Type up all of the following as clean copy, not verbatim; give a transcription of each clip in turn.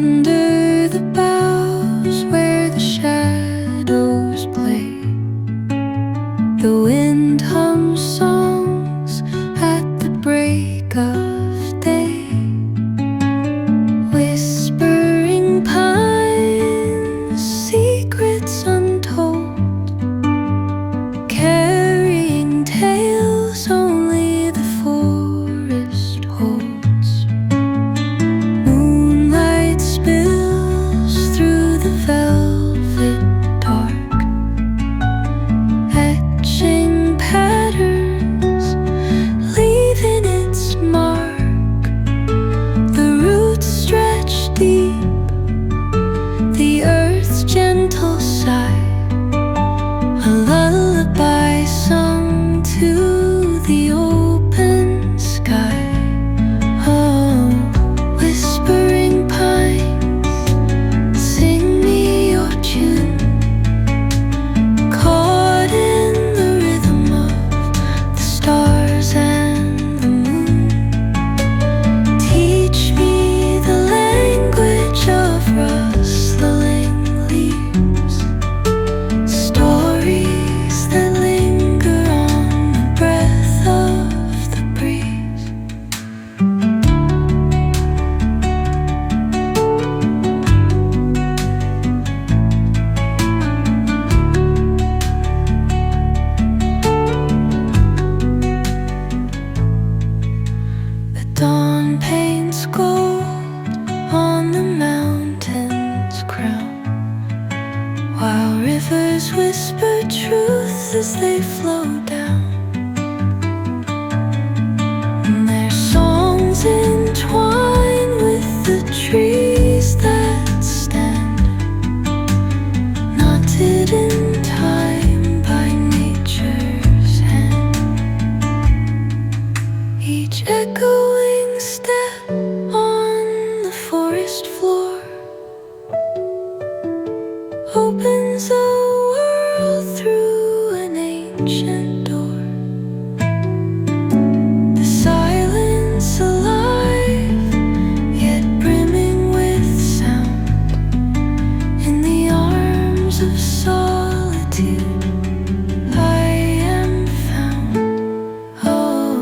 Under the boughs where the shadows play, the wind hums songs at the break of day. Whispering pines, secrets untold, carrying tales only the forest holds. Moonlight spills through the velvet dark, etching patterns, leaving its mark. The roots stretch deep, the earth's gentle sigh, a lullaby sung to the open sky. Oh, whispering pines, sing me your tune, caught in the rhythm of the stars and the moon. Teach me the language of rustling leaves, stories that linger on the breath of the breeze. The dawn paints gold on the mountain's crown, while rivers whisper truth as they flow down. And their songs entwine with the trees that stand, knotted in time by nature's hand. Each echoing step on the forest floor opens a world through an ancient door. The silence alive, yet brimming with sound. In the arms of solitude, I am found. Oh,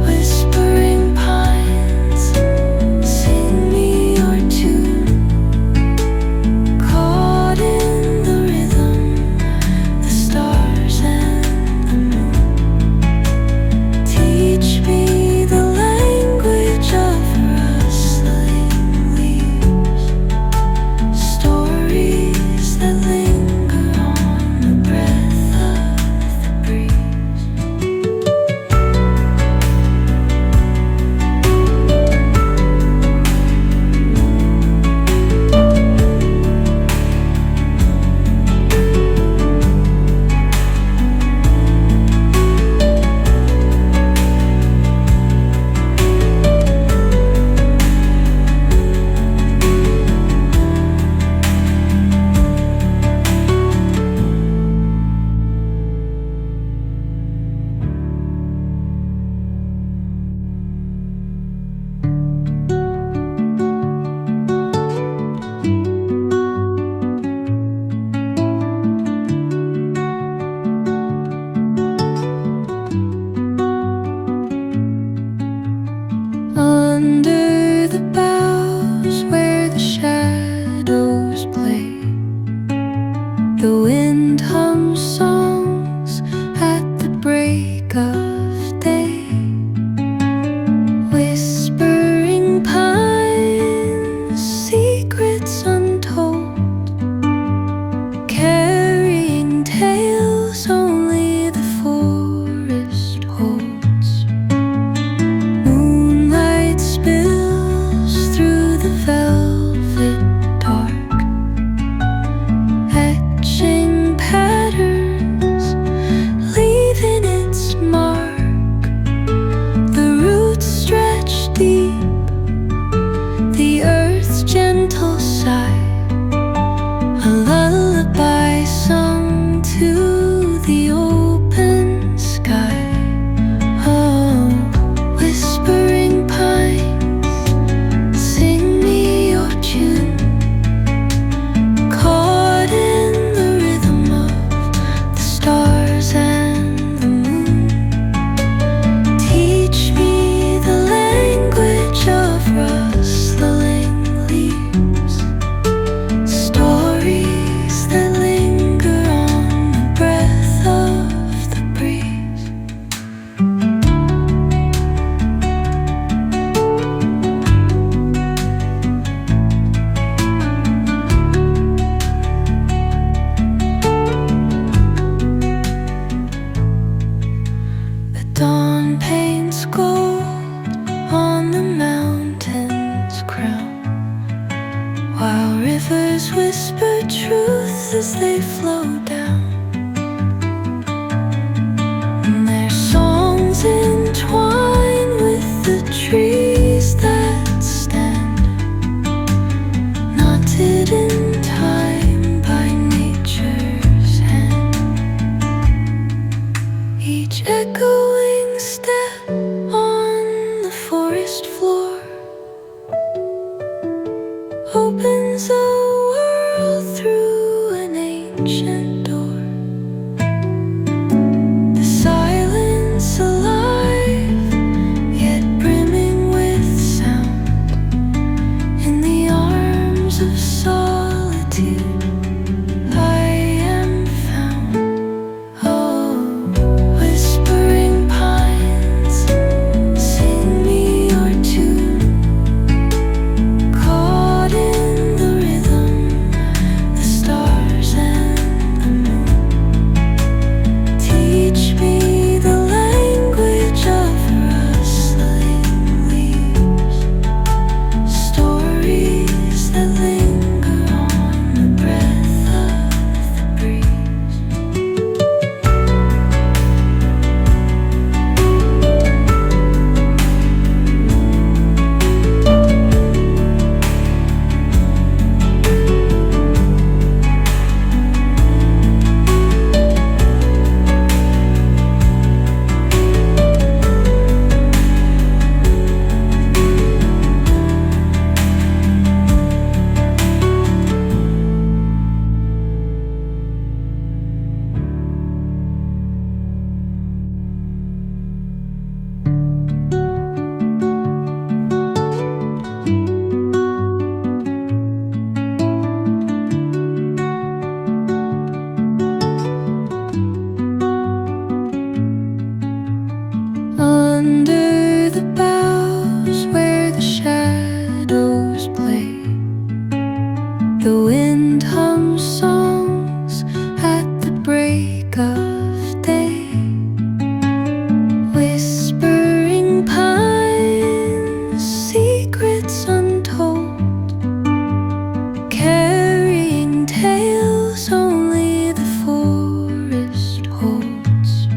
whispering pines, sing me your tune, while rivers whisper truth as they flow down. And their songs entwine with the trees that stand, knotted in time by nature's hand. Each echoing step on the forest floor opens a world through an ancient door. The silence alive, yet brimming with sound. In the arms of solitude I am found. Oh, whispering pines, sing me your tune. Caught in the rhythm, the stars and the moon. Teach me the language of rustling leaves, stories that linger on the breath of the breeze. Under the boughs where the shadows play, the wind hums songs at the break of day. Whispering pines, secrets untold, carrying tales only the forest holds.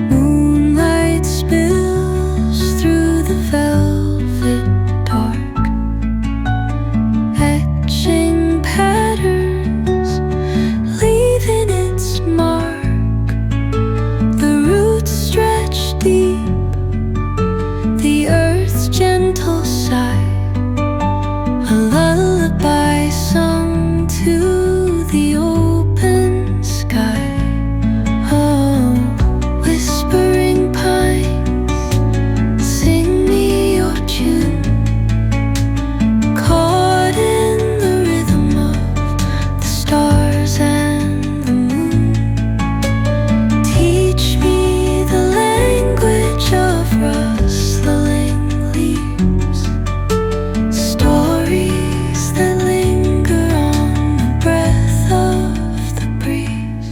Moonlight spills through the velvet dark, etching patterns, leaving its mark. The roots stretch deep, the earth's gentle sigh, a lullaby sung to the open sky. Oh, whispering pines, sing me your tune. Caught in the rhythm of the stars and the moon. Teach me the language of rustling leaves, stories that linger on the breath of the breeze.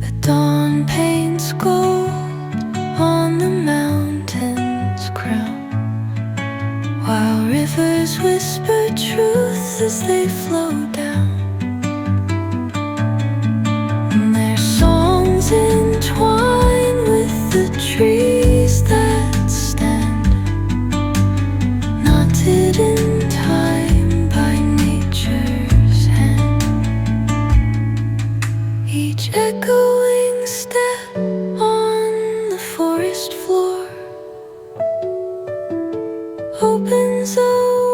The dawn paints gold on the mountain's crown, while rivers whisper truth as they flow down. And their songs entwine with the trees that stand, knotted in time by nature's hand. Each echoing step on the forest floor opens a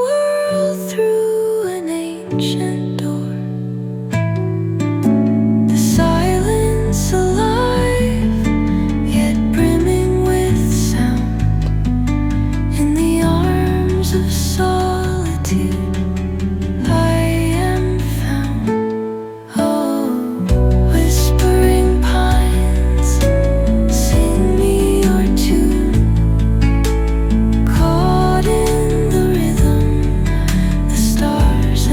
world through an ancient door. The silence alive, yet brimming with sound. In the arms of solitude I am found. Oh, whispering pines, sing me your tune. Caught in the rhythm, the stars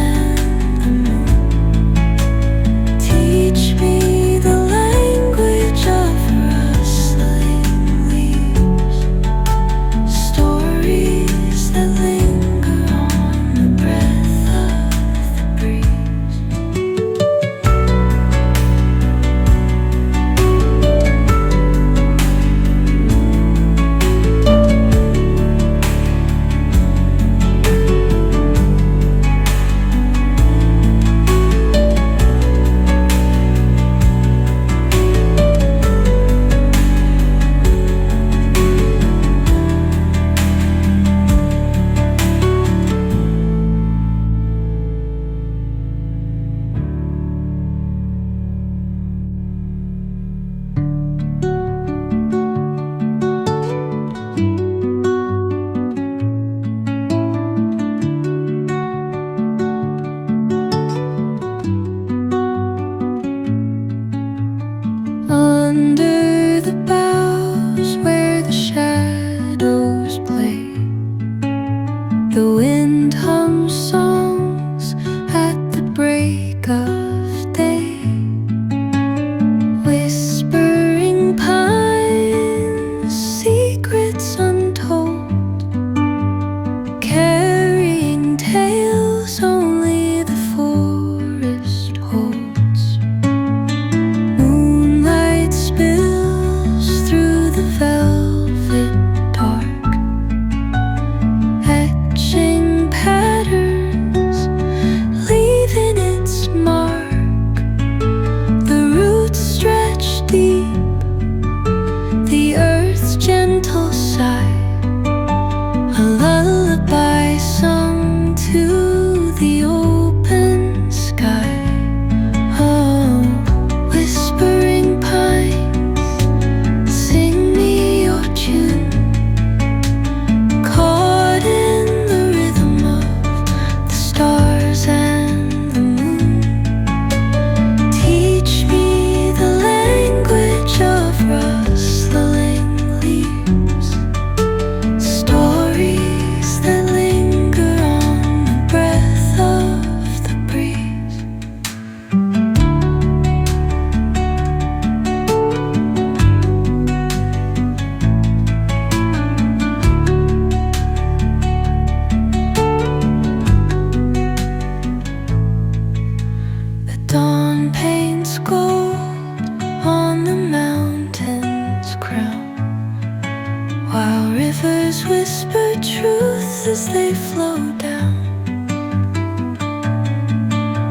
flow down.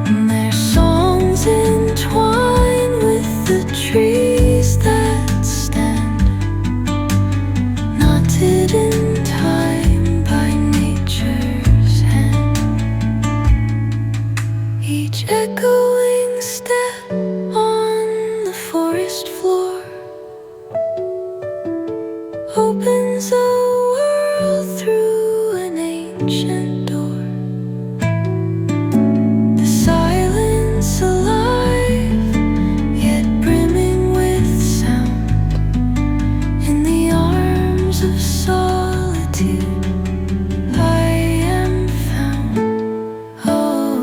And their songs entwine with the trees that stand, knotted in time by nature's hand. Each echoing step on the forest floor opens a world through an ancient door. The silence alive, yet brimming with sound. In the arms of solitude I am found. Oh,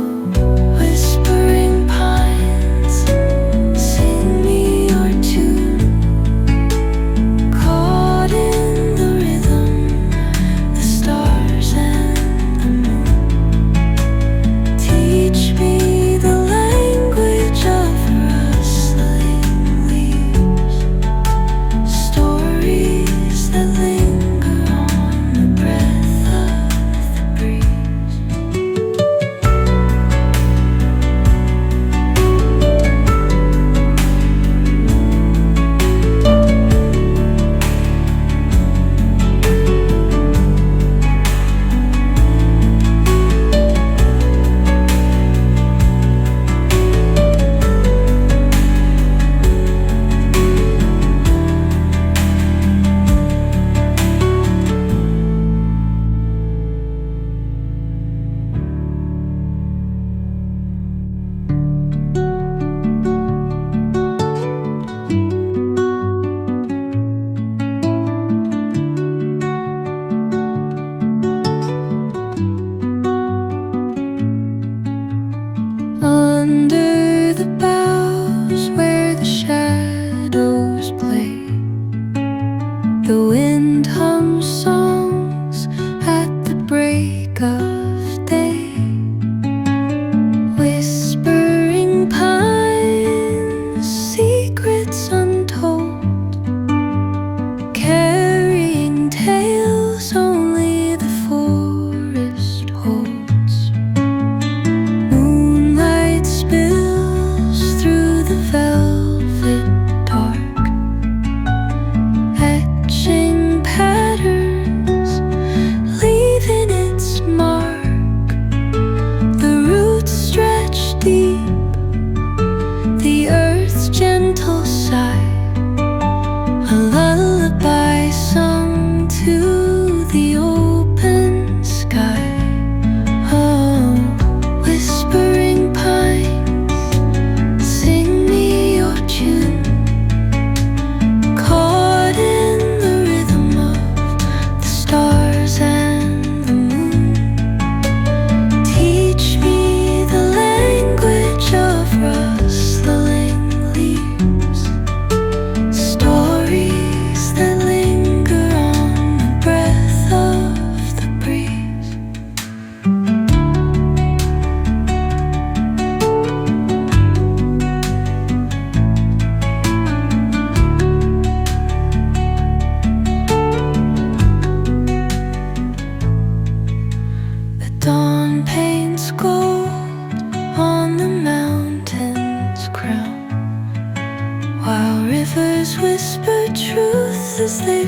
whispering pines, sing me your tune. Caught in the rhythm, the stars and the moon. Teach me the language of rustling leaves, stories that linger on the breath of the breeze. Under the boughs where the shadows play, the wind hums songs at the break of day. Whispering pines, secrets untold, carrying tales only the forest holds. Moonlight spills through the velvet dark, etching patterns, leaving its mark. The roots stretch deep, the earth's gentle sigh, a lullaby sung to the open sky. Oh, whispering pines, sing me your tune. Caught in the rhythm of the stars and the moon. Teach me the language of rustling leaves, stories that linger on the breath of the breeze. The dawn paints gold on the mountain's crown, while rivers whisper truth as they